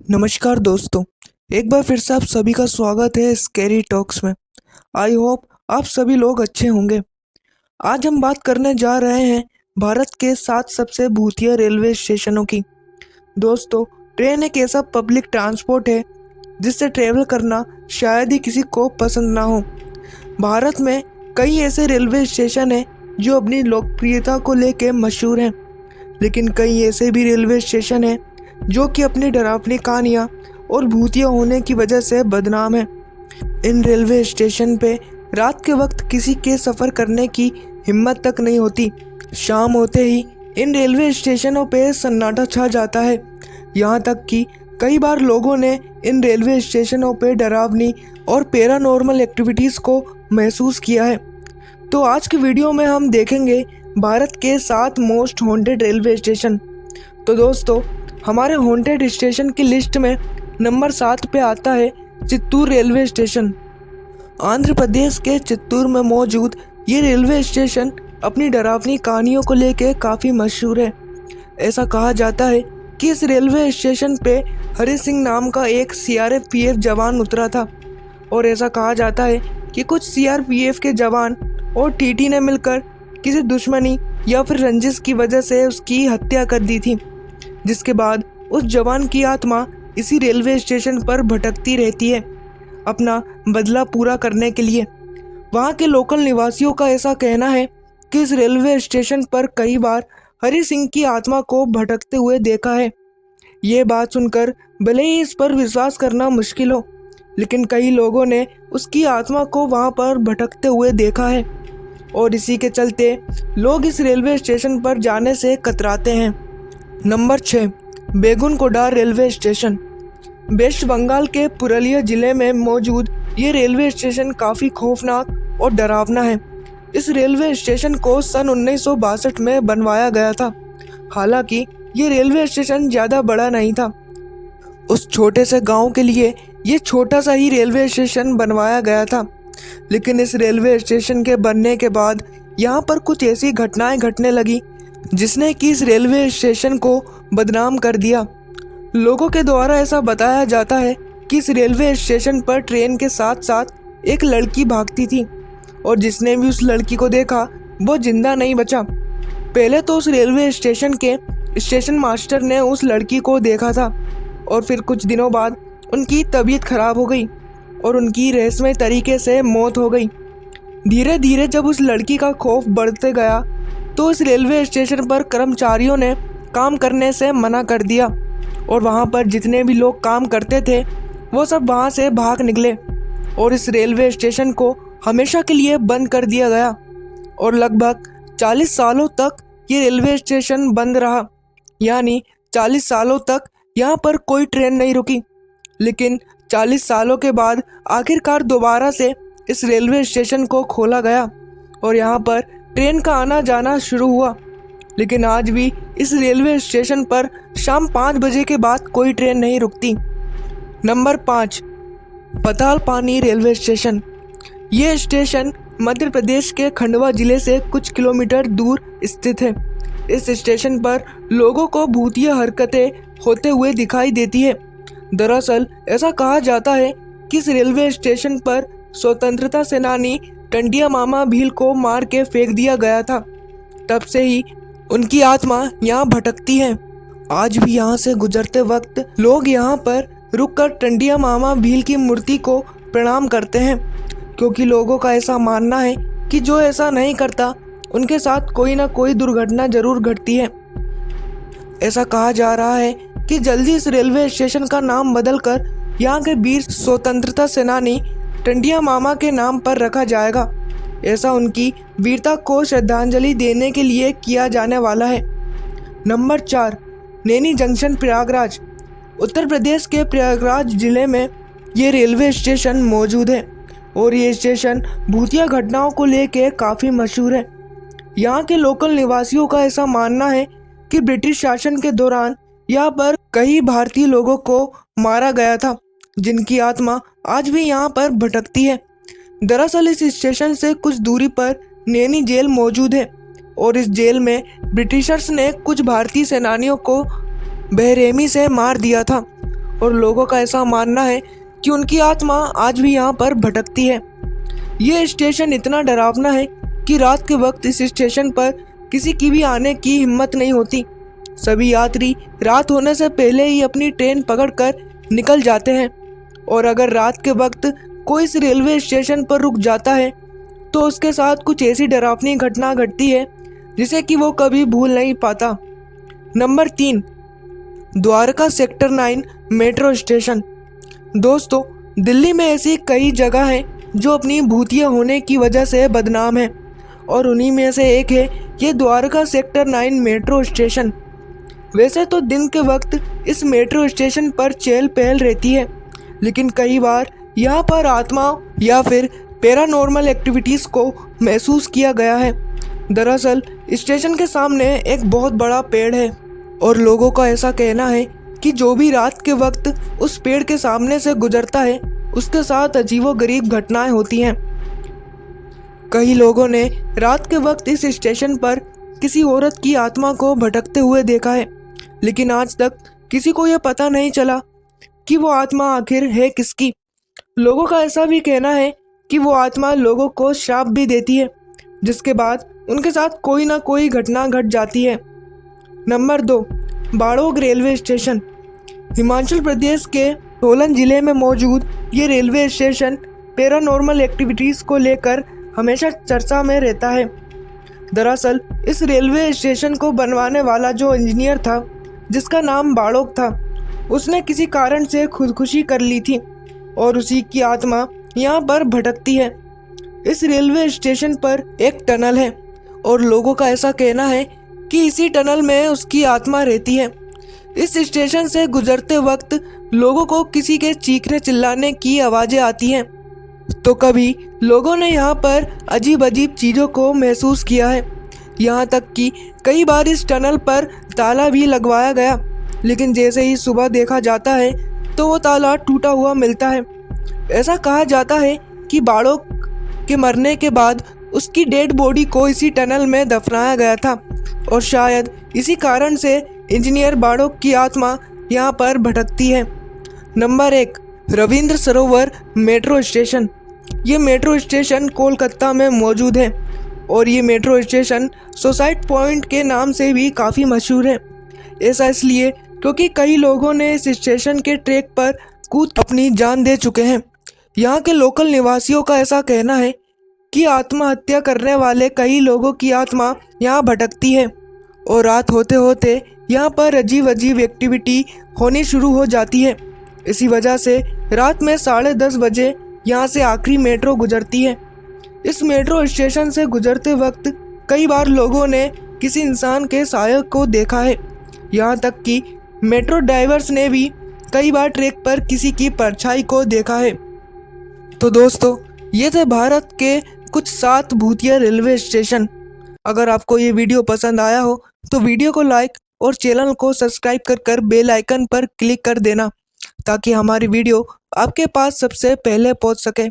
नमस्कार दोस्तों। एक बार फिर से आप सभी का स्वागत है स्कैरी टॉक्स में। आई होप आप सभी लोग अच्छे होंगे। आज हम बात करने जा रहे हैं भारत के 7 सबसे भूतिया रेलवे स्टेशनों की। दोस्तों, ट्रेन एक ऐसा पब्लिक ट्रांसपोर्ट है जिससे ट्रेवल करना शायद ही किसी को पसंद ना हो। भारत में कई ऐसे रेलवे स्टेशन हैं जो अपनी लोकप्रियता को लेकर मशहूर हैं, लेकिन कई ऐसे भी रेलवे स्टेशन हैं जो कि अपनी डरावनी कहानियाँ और भूतिया होने की वजह से बदनाम है। इन रेलवे स्टेशन पे रात के वक्त किसी के सफ़र करने की हिम्मत तक नहीं होती। शाम होते ही इन रेलवे स्टेशनों पे सन्नाटा छा जाता है। यहाँ तक कि कई बार लोगों ने इन रेलवे स्टेशनों पे डरावनी और पैरानॉर्मल एक्टिविटीज़ को महसूस किया है। तो आज की वीडियो में हम देखेंगे भारत के 7 मोस्ट हॉन्टेड रेलवे स्टेशन। तो दोस्तों, हमारे हॉन्टेड स्टेशन की लिस्ट में नंबर 7 पे आता है चित्तूर रेलवे स्टेशन। आंध्र प्रदेश के चित्तूर में मौजूद ये रेलवे स्टेशन अपनी डरावनी कहानियों को लेकर काफ़ी मशहूर है। ऐसा कहा जाता है कि इस रेलवे स्टेशन पे हरि सिंह नाम का एक सीआरपीएफ जवान उतरा था, और ऐसा कहा जाता है कि कुछ सीआरपीएफ के जवान और टीटी ने मिलकर किसी दुश्मनी या फिर रंजिश की वजह से उसकी हत्या कर दी थी, जिसके बाद उस जवान की आत्मा इसी रेलवे स्टेशन पर भटकती रहती है अपना बदला पूरा करने के लिए। वहाँ के लोकल निवासियों का ऐसा कहना है कि इस रेलवे स्टेशन पर कई बार हरि सिंह की आत्मा को भटकते हुए देखा है। ये बात सुनकर भले ही इस पर विश्वास करना मुश्किल हो, लेकिन कई लोगों ने उसकी आत्मा को वहाँ पर भटकते हुए देखा है, और इसी के चलते लोग इस रेलवे स्टेशन पर जाने से कतराते हैं। Number 6, Begunkodar railway station. West Bengal के पुरुलिया जिले में मौजूद ये रेलवे स्टेशन काफ़ी खौफनाक और डरावना है। इस रेलवे स्टेशन को सन 1962 में बनवाया गया था। हालांकि ये रेलवे स्टेशन ज़्यादा बड़ा नहीं था। उस छोटे से गांव के लिए ये छोटा सा ही रेलवे स्टेशन बनवाया गया था, लेकिन इस रेलवे स्टेशन के बनने के बाद यहाँ पर कुछ ऐसी घटनाएं घटने लगी जिसने कि इस रेलवे स्टेशन को बदनाम कर दिया। लोगों के द्वारा ऐसा बताया जाता है कि इस रेलवे स्टेशन पर ट्रेन के साथ साथ एक लड़की भागती थी, और जिसने भी उस लड़की को देखा वो जिंदा नहीं बचा। पहले तो उस रेलवे स्टेशन के स्टेशन मास्टर ने उस लड़की को देखा था, और फिर कुछ दिनों बाद उनकी तबीयत खराब हो गई और उनकी रहस्यमय तरीके से मौत हो गई। धीरे धीरे जब उस लड़की का खौफ बढ़ते गया तो इस रेलवे स्टेशन पर कर्मचारियों ने काम करने से मना कर दिया, और वहाँ पर जितने भी लोग काम करते थे वो सब वहाँ से भाग निकले, और इस रेलवे स्टेशन को हमेशा के लिए बंद कर दिया गया। और लगभग 40 सालों तक ये रेलवे स्टेशन बंद रहा, यानी 40 सालों तक यहाँ पर कोई ट्रेन नहीं रुकी। लेकिन 40 सालों के बाद आखिरकार दोबारा से इस रेलवे स्टेशन को खोला गया और यहाँ पर ट्रेन का आना जाना शुरू हुआ। लेकिन आज भी इस रेलवे स्टेशन पर शाम 5 बजे के बाद कोई ट्रेन नहीं रुकती। Number 5, Patalpani railway station. ये स्टेशन मध्य प्रदेश के खंडवा जिले से कुछ किलोमीटर दूर स्थित है। इस स्टेशन पर लोगों को भूतिया हरकतें होते हुए दिखाई देती है। दरअसल ऐसा कहा जाता है कि इस रेलवे स्टेशन पर स्वतंत्रता सेनानी टंडिया मामा भील को मार के फेंक दिया गया था। तब से ही उनकी आत्मा यहाँ भटकती है। आज भी यहाँ से गुजरते वक्त लोग यहाँ पर रुककर टंडिया मामा भील की मूर्ति को प्रणाम करते हैं, क्योंकि लोगों का ऐसा मानना है कि जो ऐसा नहीं करता उनके साथ कोई ना कोई दुर्घटना जरूर घटती है। ऐसा कहा जा रहा है कि जल्दी इस रेलवे स्टेशन का नाम बदलकर यहाँ के वीर स्वतंत्रता सेनानी टंडिया मामा के नाम पर रखा जाएगा। ऐसा उनकी वीरता को श्रद्धांजलि देने के लिए किया जाने वाला है। Number 4, Naini junction Prayagraj. उत्तर प्रदेश के प्रयागराज जिले में ये रेलवे स्टेशन मौजूद है, और ये स्टेशन भूतिया घटनाओं को लेकर काफ़ी मशहूर है। यहाँ के लोकल निवासियों का ऐसा मानना है कि ब्रिटिश शासन के दौरान यहाँ पर कई भारतीय लोगों को मारा गया था, जिनकी आत्मा आज भी यहाँ पर भटकती है। दरअसल इस स्टेशन से कुछ दूरी पर नैनी जेल मौजूद है, और इस जेल में ब्रिटिशर्स ने कुछ भारतीय सेनानियों को बेरहमी से मार दिया था, और लोगों का ऐसा मानना है कि उनकी आत्मा आज भी यहाँ पर भटकती है। ये स्टेशन इतना डरावना है कि रात के वक्त इस स्टेशन पर किसी की भी आने की हिम्मत नहीं होती। सभी यात्री रात होने से पहले ही अपनी ट्रेन पकड़कर निकल जाते हैं, और अगर रात के वक्त कोई इस रेलवे स्टेशन पर रुक जाता है तो उसके साथ कुछ ऐसी डरावनी घटना घटती है जिसे कि वो कभी भूल नहीं पाता। Number 3, Dwarka sector 9 metro station. दोस्तों, दिल्ली में ऐसी कई जगह हैं जो अपनी भूतिया होने की वजह से बदनाम है, और उन्हीं में से एक है ये द्वारका सेक्टर 9 मेट्रो स्टेशन। वैसे तो दिन के वक्त इस मेट्रो स्टेशन पर चहल पहल रहती है, लेकिन कई बार यहाँ पर आत्माओं या फिर पैरानॉर्मल एक्टिविटीज़ को महसूस किया गया है। दरअसल स्टेशन के सामने एक बहुत बड़ा पेड़ है, और लोगों का ऐसा कहना है कि जो भी रात के वक्त उस पेड़ के सामने से गुजरता है उसके साथ अजीबोगरीब घटनाएं होती हैं। कई लोगों ने रात के वक्त इस स्टेशन पर किसी औरत की आत्मा को भटकते हुए देखा है, लेकिन आज तक किसी को यह पता नहीं चला कि वो आत्मा आखिर है किसकी। लोगों का ऐसा भी कहना है कि वो आत्मा लोगों को श्राप भी देती है, जिसके बाद उनके साथ कोई ना कोई घटना घट जाती है। Number 2, Barog railway station. Himachal Pradesh के सोलन जिले में मौजूद ये रेलवे स्टेशन पैरानॉर्मल एक्टिविटीज़ को लेकर हमेशा चर्चा में रहता है। दरअसल इस रेलवे स्टेशन को बनवाने वाला जो इंजीनियर था, जिसका नाम बाड़ोग था, उसने किसी कारण से खुदकुशी कर ली थी, और उसी की आत्मा यहाँ पर भटकती है। इस रेलवे स्टेशन पर एक टनल है, और लोगों का ऐसा कहना है कि इसी टनल में उसकी आत्मा रहती है। इस स्टेशन से गुजरते वक्त लोगों को किसी के चीखने चिल्लाने की आवाज़ें आती हैं, तो कभी लोगों ने यहाँ पर अजीब अजीब चीज़ों को महसूस किया है। यहाँ तक कि कई बार इस टनल पर ताला भी लगवाया गया, लेकिन जैसे ही सुबह देखा जाता है तो वो ताला टूटा हुआ मिलता है। ऐसा कहा जाता है कि बाड़ोग के मरने के बाद उसकी डेड बॉडी को इसी टनल में दफनाया गया था, और शायद इसी कारण से इंजीनियर बाड़ोग की आत्मा यहाँ पर भटकती है। नंबर 1, रविंद्र सरोवर मेट्रो स्टेशन। ये मेट्रो स्टेशन कोलकाता में मौजूद है, और ये मेट्रो स्टेशन सुसाइड पॉइंट के नाम से भी काफ़ी मशहूर है। ऐसा इसलिए क्योंकि कई लोगों ने इस स्टेशन के ट्रैक पर कूद अपनी जान दे चुके हैं। यहाँ के लोकल निवासियों का ऐसा कहना है कि आत्महत्या करने वाले कई लोगों की आत्मा यहाँ भटकती है, और रात होते होते यहाँ पर अजीब अजीब एक्टिविटी होनी शुरू हो जाती है। इसी वजह से रात में 10:30 बजे यहाँ से आखिरी मेट्रो गुजरती है। इस मेट्रो स्टेशन से गुजरते वक्त कई बार लोगों ने किसी इंसान के साये को देखा है। यहाँ तक कि मेट्रो ड्राइवर्स ने भी कई बार ट्रैक पर किसी की परछाई को देखा है। तो दोस्तों, ये थे भारत के कुछ 7 भूतिया रेलवे स्टेशन। अगर आपको ये वीडियो पसंद आया हो तो वीडियो को लाइक और चैनल को सब्सक्राइब कर बेल आइकन पर क्लिक कर देना, ताकि हमारी वीडियो आपके पास सबसे पहले पहुंच सके।